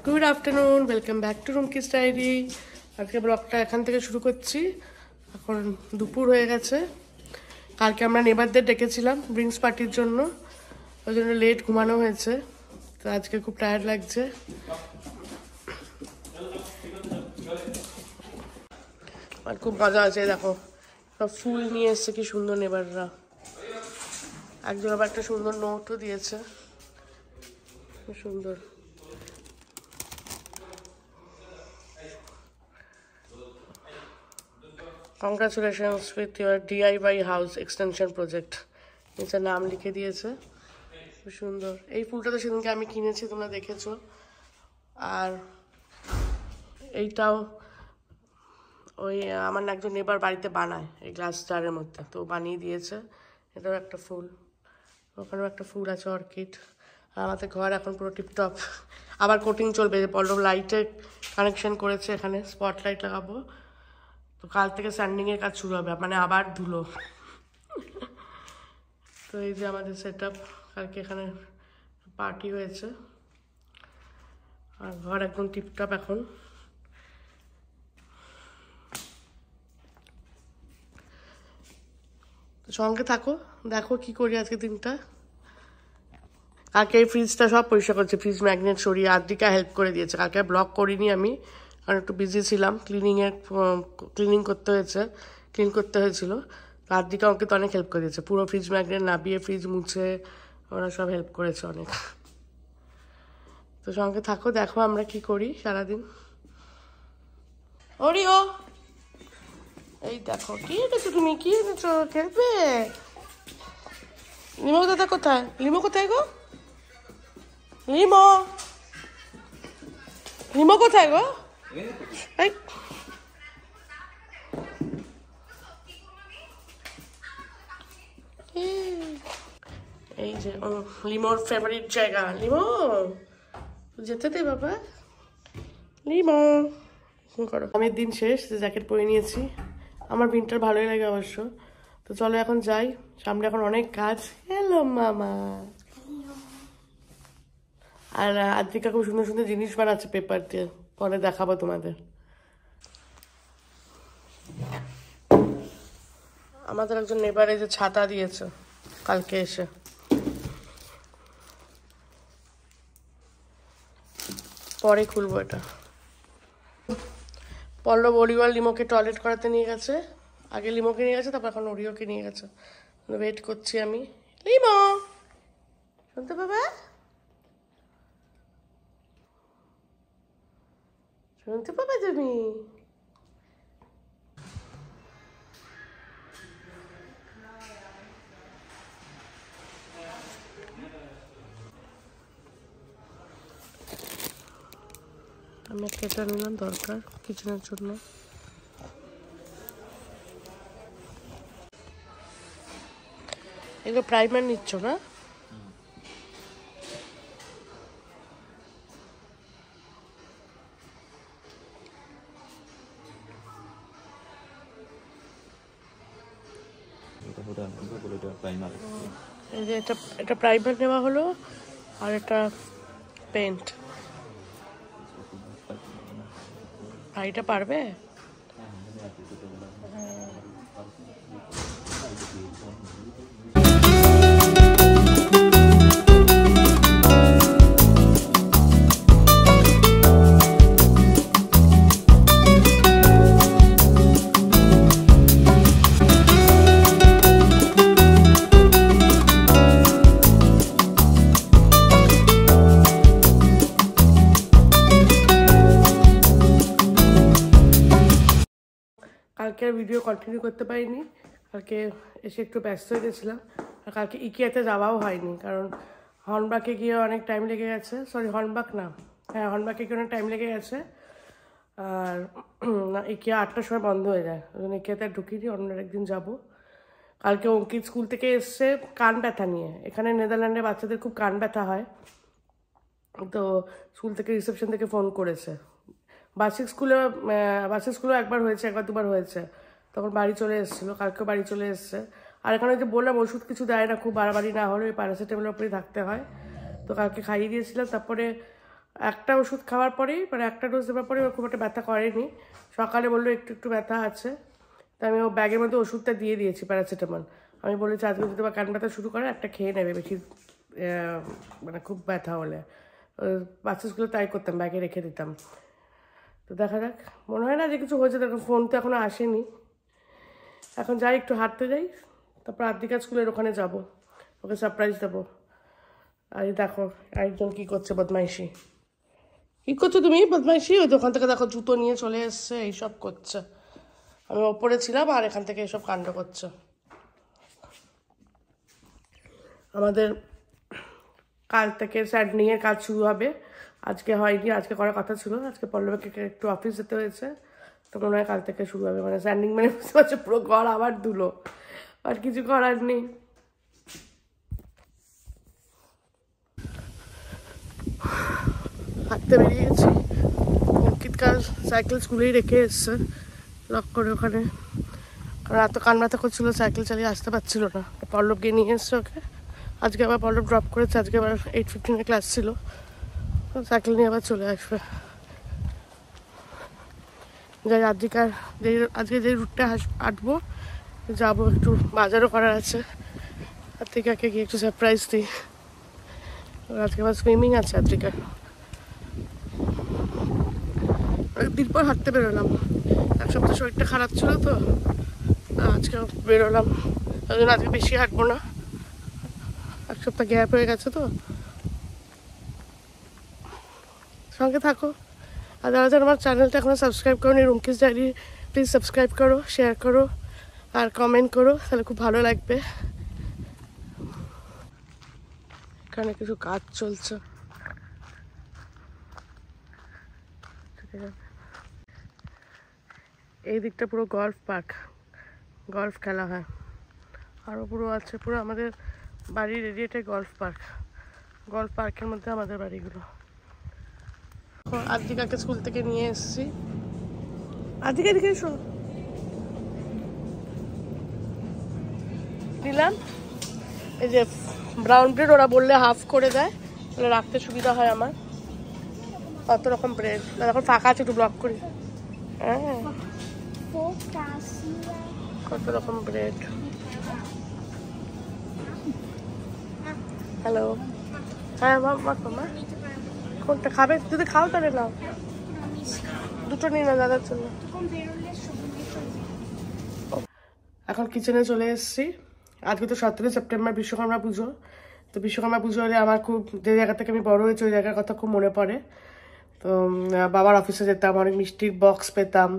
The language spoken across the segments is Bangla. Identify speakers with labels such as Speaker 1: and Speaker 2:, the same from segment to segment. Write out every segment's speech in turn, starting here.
Speaker 1: Good afternoon, welcome back to রুমকিস ডায়েরি। আজকে ব্লগটা এখান থেকে শুরু করছি। এখন দুপুর হয়ে গেছে। কালকে আমরা নেবারদের ডেকেছিলাম ড্রিঙ্কস পার্টির জন্য, ওই জন্য লেট ঘুমানো হয়েছে। তো আজকে খুব টায়ার্ড লাগছে। আর খুব মজা আছে, দেখো সব ফুল নিয়ে এসছে, কি সুন্দর নেবাররা। একজন আবার একটা সুন্দর নোটও দিয়েছে, খুব সুন্দর। Congratulations with your DIY house extension project. নিচে নাম লিখে দিয়েছে, খুব সুন্দর। এই ফুলটা তো সেদিনকে আমি কিনেছি, তোমরা দেখেছো। আর এইটাও ওই আমার একজন নেবার বাড়িতে বানায় এই গ্লাস জারের মধ্যে, তো বানিয়ে দিয়েছে। এটাও একটা ফুল, ওখানেও একটা ফুল আছে, অর্কিড। আর আমাদের ঘর এখন পুরো টিপটপ। আবার কোটিং চলবে, পল্লব লাইটে কানেকশন করেছে, এখানে স্পট লাইট লাগাবো। তো কাল থেকে স্যান্ডিংয়ের কাজ শুরু হবে, মানে আবার ধুলো। তো এই যে আমাদের সেট আপ, কালকে এখানে পার্টি হয়েছে। আর ঘর একদম টিপটপ এখন। সঙ্গে থাকো, দেখো কি করি আজকে দিনটা। কালকে এই ফ্রিজটা সব পরিষ্কার করছে, ফ্রিজ ম্যাগনেট সরিয়ে আদ্রিকা হেল্প করে দিয়েছে। কালকে ব্লগ করিনি আমি, কারণ একটু বিজি ছিলাম। ক্লিনিং করতে হয়েছিল। আদ্রিকা আমাকে তো অনেক হেল্প করে দিয়েছে, পুরো ফ্রিজ ম্যাগনেট নাবিয়ে ফ্রিজ মুছে ওরা সব হেল্প করেছে অনেক। তো সঙ্গে থাকো, দেখো আমরা কি করি সারাদিন। ওরিও, এই দেখো কি এনেছো তুমি, কি এনেছো, খেলবে? লিমো দাদা কোথায়? লিমো কোথায় গো? লিমো, লিমো কোথায় গো? এই এই যে লিমোর ফেভারিট জায়গা। লিমো যেতে দে বাবা, লিমো করো। আমি দিন শেষ, জ্যাকেট পরে নিয়েছি। আমার উইন্টার ভালোই লাগে অবশ্য। তো চলো এখন যাই, সামনে এখন অনেক কাজ। হ্যালো মামা। আর আদ্রিকা খুব সুন্দর সুন্দর জিনিস বানাচ্ছে পেপার দিয়ে, পরে দেখাবো তোমাদের। আমাদের একজন নেবারে যে ছাতা দিয়েছে কালকে এসে, পরে খুলবো এটা। পল্লব ওরিও আর লিমোকে টয়লেট করাতে নিয়ে গেছে। আগে লিমোকে নিয়ে গেছে, তারপর এখন ওরিওকে নিয়ে গেছে। ওয়েট করছি আমি। লিমো, শুনতে পাবা? শুনতে পাবা তুমি? আমি কেটে নিলাম, দরকার কিচেনের জন্য। এগুলো প্রাইমার নিচ্ছ না? এই যে এটা প্রাইমার নেওয়া হলো, আর এটা পেন্ট। ভাইটা পারবে? কালকে আর ভিডিও কন্টিনিউ করতে পারিনি, কালকে এসে একটু ব্যস্ত হয়ে গেছিলাম। আর কালকে ইকিয়াতে যাওয়াও হয়নি, কারণ হর্নবাকে গিয়ে অনেক টাইম লেগে গেছে। সরি, হর্নবাক না, হ্যাঁ হর্নবাকে গিয়ে অনেক টাইম লেগে গেছে। আর ইকিয়া 8টার সময় বন্ধ হয়ে যায়, ওই জন্য ইকিয়াতে আর ঢুকিনি, অন্য একদিন যাবো। কালকে অঙ্কিত স্কুল থেকে এসছে কান ব্যথা নিয়ে। এখানে নেদারল্যান্ডে বাচ্চাদের খুব কান ব্যথা হয়, তো স্কুল থেকে রিসেপশন থেকে ফোন করেছে। বার্ষিক স্কুলেও একবার হয়েছে, একবার দুবার হয়েছে, তখন বাড়ি চলে এসেছিলো। কালকেও বাড়ি চলে এসছে। আর এখানে যে বললাম ওষুধ কিছু দেয় না, খুব বাড়াবাড়ি না হলে ওই প্যারাসিটামলের উপরেই থাকতে হয়। তো কালকে খাইয়ে দিয়েছিলাম। তারপরে একটা ওষুধ খাওয়ার পরেই মানে একটা ডোজ দেওয়ার পরে খুব একটা ব্যথা করেনি। সকালে বললো একটু একটু ব্যথা আছে, তো আমি ও ব্যাগের মধ্যে ওষুধটা দিয়ে দিয়েছি প্যারাসিটামল। আমি বলেছি আজকে যদি বা কান ব্যথা শুরু করে একটা খেয়ে নেবে, বেশি মানে খুব ব্যথা হলে। বাচ্চাগুলো তাই করতাম, ব্যাগে রেখে দিতাম। তো দেখা যাক, মনে হয় না যে কিছু হয়েছে, দেখো ফোন তো এখনও আসেনি। এখন যাই একটু হাঁটতে যাই, তারপর আদ্রিকা স্কুলের ওখানে যাব, ওকে সারপ্রাইজ দেবো। আর দেখো একজন কী করছে বদমাইশি। কী করছো তুমি বদমাইশি? ওই দোকান থেকে দেখো জুতো নিয়ে চলে এসছে, এইসব করছে। আমি ওপরে ছিলাম আর এখান থেকে এইসব কাণ্ড করছে। আমাদের কাল থেকে স্যান্ডিংয়ের কাজ শুরু হবে। আজকে হয়নি, আজকে করার কথা ছিল। আজকে পল্লবীকে একটু অফিস যেতে হয়েছে, তো মনে হয় কাল থেকে শুরু হবে। মানে স্যান্ডিং মানে বুঝতে পারছো, পুরো ঘর আবার ধুলো, আর কিছু করার নেই। হাঁটতে বেরিয়ে গেছি। অঙ্কিতকাল সাইকেল স্কুলেই রেখে এসছে লক করে ওখানে, কারণ এত কান ব্যথা করছিল, সাইকেল চালিয়ে আসতে পারছিল না। পল্লব গিয়ে নিয়ে এসছে ওকে। আজকে আবার পল্লব ড্রপ করেছে, আজকে আবার 8:15 ক্লাস ছিল, সাইকেল নিয়ে আবার চলে আসবে। যাই আদ্রিকার আজকে যে রুটটা হাঁটবো, যাবো, একটু বাজারও করার আছে। আদ্রিকাকে গিয়ে একটু সারপ্রাইজ দিই। আজকে আবার সুইমিং আছে আদ্রিকার। অনেকদিন পর হাঁটতে বেরোলাম, এক সপ্তাহ শরীরটা খারাপ ছিল, তো আজকে বেরোলাম। ওই জন্য আজকে বেশি হাঁটবো না, এক সপ্তাহ গ্যাপ হয়ে গেছে তো। সঙ্গে থাকো। আর যারা যারা আমার চ্যানেলটা এখনো সাবস্ক্রাইব করো নি, রুমকিস ডায়েরি, প্লিজ সাবস্ক্রাইব করো, শেয়ার করো আর কমেন্ট করো, তাহলে খুব ভালো লাগবে। এখানে কিছু কাজ চলছে। এই দিকটা পুরো গল্ফ পার্ক, গল্ফ খেলা হয়। আরও পুরো আছে, পুরো আমাদের বাড়ির এরিয়াটাই গল্ফ পার্ক। গল্ফ পার্কের মধ্যে আমাদের বাড়িগুলো। আদ্রিকাকে স্কুল থেকে নিয়ে এসেছি। আদ্রিকা দিকে এসো। দিলাম এই যে ব্রাউন ব্রেড, ওরা বললে হাফ করে দেয়, তাহলে রাখতে সুবিধা হয় আমার। কত রকম ব্রেড, এখন ফাঁকা আছে, একটু ব্লক করি। হ্যাঁ, কত রকম ব্রেড। হ্যালো, হ্যাঁ মা কোনটা খাবে? যদি খাও তাহলে নাও, দুটো নিয়ে নাও দাদার জন্য। এখন কিচেনে চলে এসেছি। আজকে তো 17 সেপ্টেম্বর বিশ্বকর্মা পুজো। তো বিশ্বকর্মা পুজো হলে আমার খুব, যে জায়গা থেকে আমি বড় হয়েছি ওই জায়গার কথা খুব মনে পড়ে। তো বাবার অফিসে যেতাম, অনেক মিষ্টির বক্স পেতাম,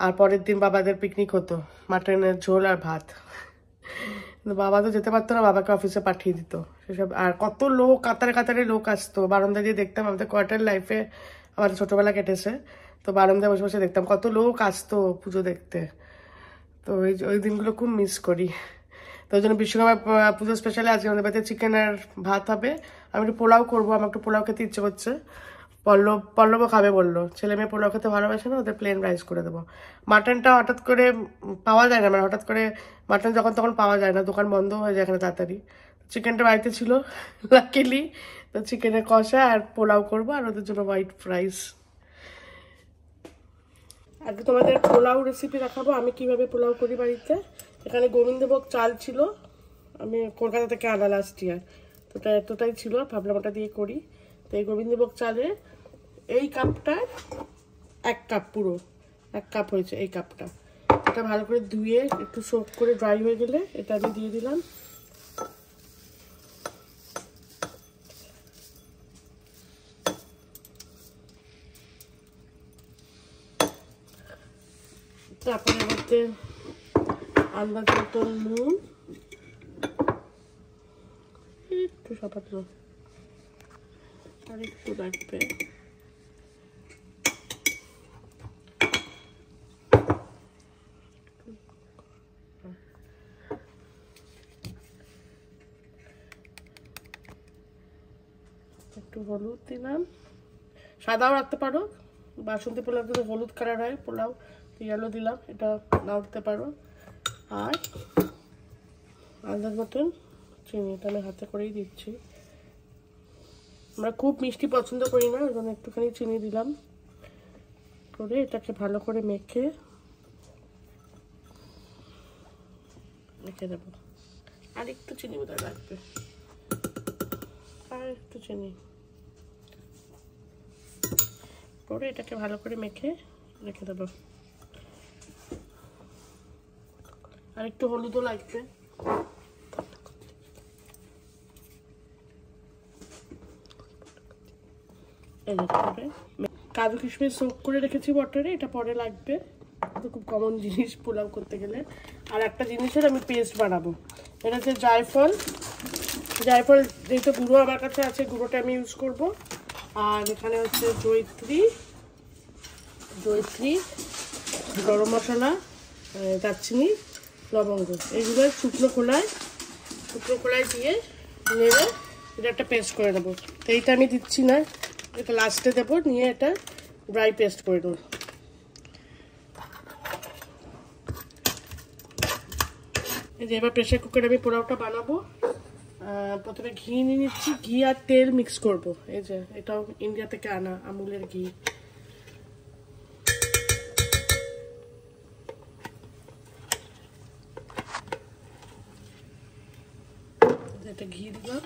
Speaker 1: আর পরের দিন বাবাদের পিকনিক হতো, মাটনের ঝোল আর ভাত। বাবা তো যেতে পারতো না, বাবাকে অফিসে পাঠিয়ে দিত সেসব। আর কত লোক, কাতারে কাতারে লোক আসতো, বারান্দা দিয়ে দেখতাম। আমাদের কোয়ার্টার লাইফে আমাদের ছোটোবেলা কেটেছে, তো বারান্দায় বসে বসে দেখতাম কত লোক আসতো পুজো দেখতে। তো ওই দিনগুলো খুব মিস করি। তো ওই জন্য বিশ্বকর্মা পুজো স্পেশালি আজকে আমাদের বাড়িতে চিকেন আর ভাত হবে। আমি একটু পোলাও করবো, আমার একটু পোলাও খেতে ইচ্ছে করছে। পল্লবও খাবে বললো, ছেলে মেয়ে পোলাও খেতে ভালোবাসে না, ওদের প্লেন রাইস করে দেবো। মাটনটা হঠাৎ করে পাওয়া যায় না, মানে হঠাৎ করে মাটন যখন তখন পাওয়া যায় না, দোকান বন্ধ হয়ে যায় এখানে তাড়াতাড়ি। চিকেনটা বাড়িতে ছিল লাকিলি, তো চিকেনের কষা আর পোলাও করবো, আর ওদের জন্য হোয়াইট রাইস। আজকে তোমাদের পোলাও রেসিপি দেখাবো, আমি কিভাবে পোলাও করি বাড়িতে। এখানে গোবিন্দভোগ চাল ছিল, আমি কলকাতা থেকে আনা লাস্ট ইয়ার, তো এতটাই ছিল, ভাবলাম ওটা দিয়ে করি। তো এই গোবিন্দভোগ চালে এই কাপটা 1 কাপ, পুরো 1 কাপ হয়েছে এই কাপটা। এটা ভালো করে ধুয়ে একটু সোক করে ড্রাই হয়ে গেলে এটা আমি দিয়ে দিলাম। তারপরে মধ্যে আন্দাজ মতন নুন, একটু সামান্য আর একটু লাগবে। একটু হলুদ দিলাম, সাদাও রাখতে পারো, বাসন্তী পোলাও যদি হলুদ কালার হয়, পোলাও ইয়েলো দিলাম, এটা নাও দিতে পারো। আর আন্দাজ মতন চিনি, এটা আমি হাতে করেই দিচ্ছি। আমরা খুব মিষ্টি পছন্দ করি না, ওই জন্য একটুখানি চিনি দিলাম। করে এটাকে ভালো করে মেখে রেখে দেবো। আর একটু চিনি বোধহয় লাগবে, আর একটু চিনি। করে এটাকে ভালো করে মেখে রেখে দেবো। আর একটু হলুদও লাগবে। কাজু কিশমিশ সোক করে রেখেছি ওয়াটারে, এটা পরে লাগবে। এটা খুব কমন জিনিস পোলাও করতে গেলে। আর একটা জিনিসের আমি পেস্ট বানাবো, এটা হচ্ছে জায়ফল। জায়ফল যেহেতু গুঁড়ো আমার কাছে আছে, গুঁড়োটা আমি ইউজ করব। আর এখানে হচ্ছে জয়িত্রী, গরম মশলা, দারচিনি, লবঙ্গ, এইগুলো শুকনো খোলায় দিয়ে নেড়ে এটা একটা পেস্ট করে নেবো। তো এইটা আমি দিচ্ছি না, এটা লাস্টে দেবো, নিয়ে এটা ড্রাই পেস্ট করে দেবো। এই যে এবার প্রেসার কুকারে আমি পোলাওটা বানাবো। প্রথমে ঘি নিয়ে নিচ্ছি, ঘি আর তেল মিক্স করব। এই যে এটাও ইন্ডিয়া থেকে আনা আমুলের ঘি। এটা ঘি দিলাম,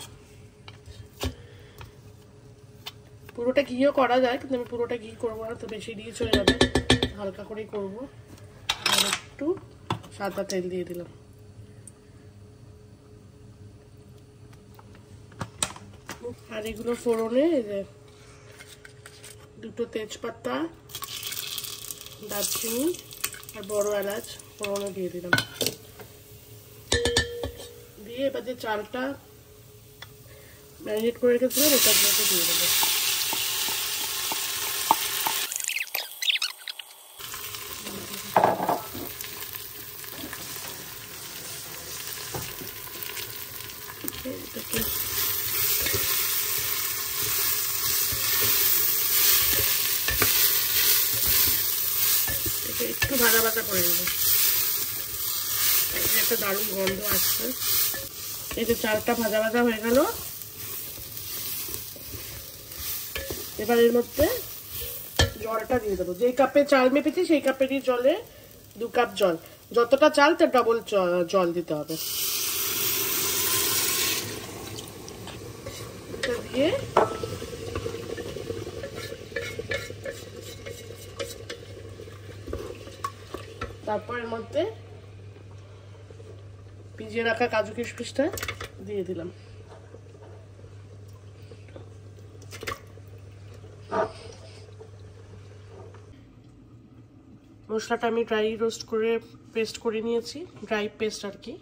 Speaker 1: পুরোটা ঘিও করা যায়, কিন্তু আমি পুরোটা ঘি করবো না, তো বেশি দিয়ে চলে যাবে, হালকা করেই করবো। আর একটু সাদা তেল দিয়ে দিলাম। আর এগুলো ফোড়নে এই যে দুটো তেজপাতা, দারচিনি আর বড় এলাচ ফোড়নে দিয়ে দিলাম। দিয়ে এবার যে চালটা ম্যারিনেট করে রেখেছিলাম ওটা দিয়ে দেবো। একটু ভাজা করে নেবো, একটা দারুণ গন্ধ আসছে। এই যে চালটা ভাজা হয়ে গেল। এবার এর মধ্যে জলটা দিয়ে দেবো। যেই কাপে চাল মেপেছি সেই কাপেরই জলে 2 কাপ জল। যতটা চাল তার ডবল জল দিতে হবে। এটা দিয়ে তারপর এর মধ্যে ভিজিয়ে রাখা কাজু কিশমিশটা দিয়ে দিলাম। মশলাটা আমি ড্রাই রোস্ট করে পেস্ট করে নিয়েছি, ড্রাই পেস্ট আর কি।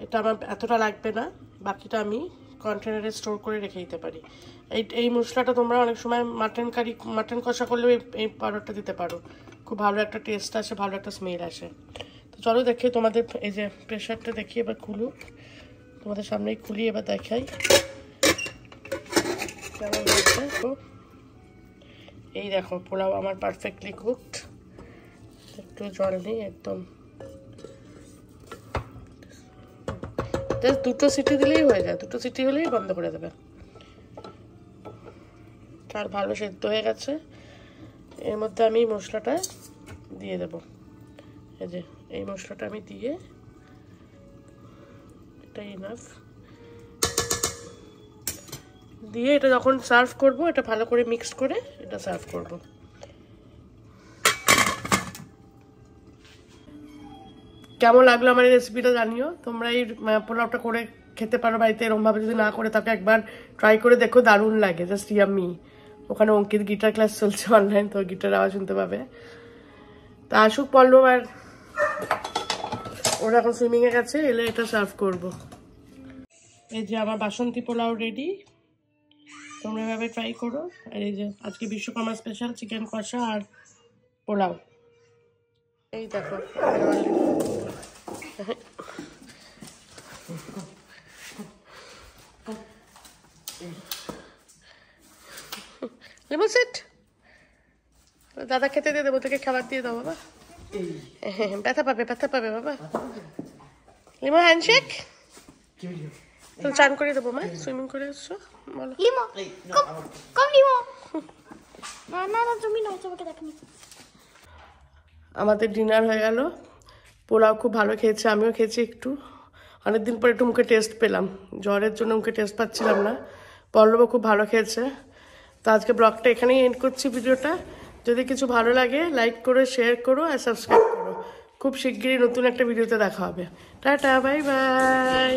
Speaker 1: এটা আমার এতটা লাগবে না, বাকিটা আমি কন্টেনারে স্টোর করে রেখে দিতে পারি। এই মশলাটা তোমরা অনেক সময় মাটন কষা করলেও এই পাউডারটা দিতে পারো, খুব ভালো একটা টেস্ট আসে, ভালো একটা স্মেল আসে। তো চলো দেখে তোমাদের এই যে প্রেশারটা দেখি এবার খুলুক, তোমাদের সামনেই খুলি এবার দেখাই কেমন হয়েছে। এই দেখো পোলাও আমার পারফেক্টলি কুকড, একটু জল নেই, একদম জাস্ট 2টো সিটি দিলেই হয়ে যায়, 2টো সিটি হলেই বন্ধ করে দেবে। চাল ভালো সেদ্ধ হয়ে গেছে। এর মধ্যে আমি মশলাটা দিয়ে দেব। এই যে এই মশলাটা আমি দিয়ে, এটা ইনাফ দিয়ে, এটা যখন সার্ভ করব এটা ভালো করে মিক্স করে এটা সার্ভ করব। কেমন লাগলো আমার এই রেসিপিটা জানিও। তোমরা এই পোলাওটা করে খেতে পারো বাড়িতে, এরকমভাবে যদি না করে তাকে একবার ট্রাই করে দেখো, দারুণ লাগে, জাস্ট ইয়াম্মি। ওখানে অঙ্কিত গিটার ক্লাস চলছে অনলাইন, তো গিটার আওয়াজ শুনতে পাবে। তা আসুক পল্লব, আর ওরা এখন সুইমিংয়ে গেছে, এলে এটা সার্ভ করব। এই যে আমার বাসন্তী পোলাও রেডি, তোমরা এভাবে ট্রাই করো। আর এই যে আজকে বিশ্বকর্মা স্পেশাল চিকেন কষা আর পোলাও। এই দেখো লেমন সেট দাদা খেতে দিয়ে দেবো, তোকে খাবার দিয়ে দাও বাবা। ব্যথা পাবে বাবা। লিমো হ্যান্ডশেক, তো চান করে দেবো মা, সুইমিং করে এসছো বলো।
Speaker 2: লিমো কম লিমো না না না তুমি না তোমাকে দেখনি।
Speaker 1: আমাদের ডিনার হয়ে গেল, পোলাও খুব ভালো খেয়েছে, আমিও খেয়েছি একটু, অনেকদিন পরে একটু মুখে টেস্ট পেলাম, জ্বরের জন্য মুখে টেস্ট পাচ্ছিলাম না। পল্লবও খুব ভালো খেয়েছে। তো আজকে ব্লগটা এখানেই এন্ড করছি ভিডিওটা। যদি কিছু ভালো লাগে লাইক করো, শেয়ার করো আর সাবস্ক্রাইব করো। খুব শিগগিরই নতুন একটা ভিডিওতে দেখা হবে। Tata, bye bye.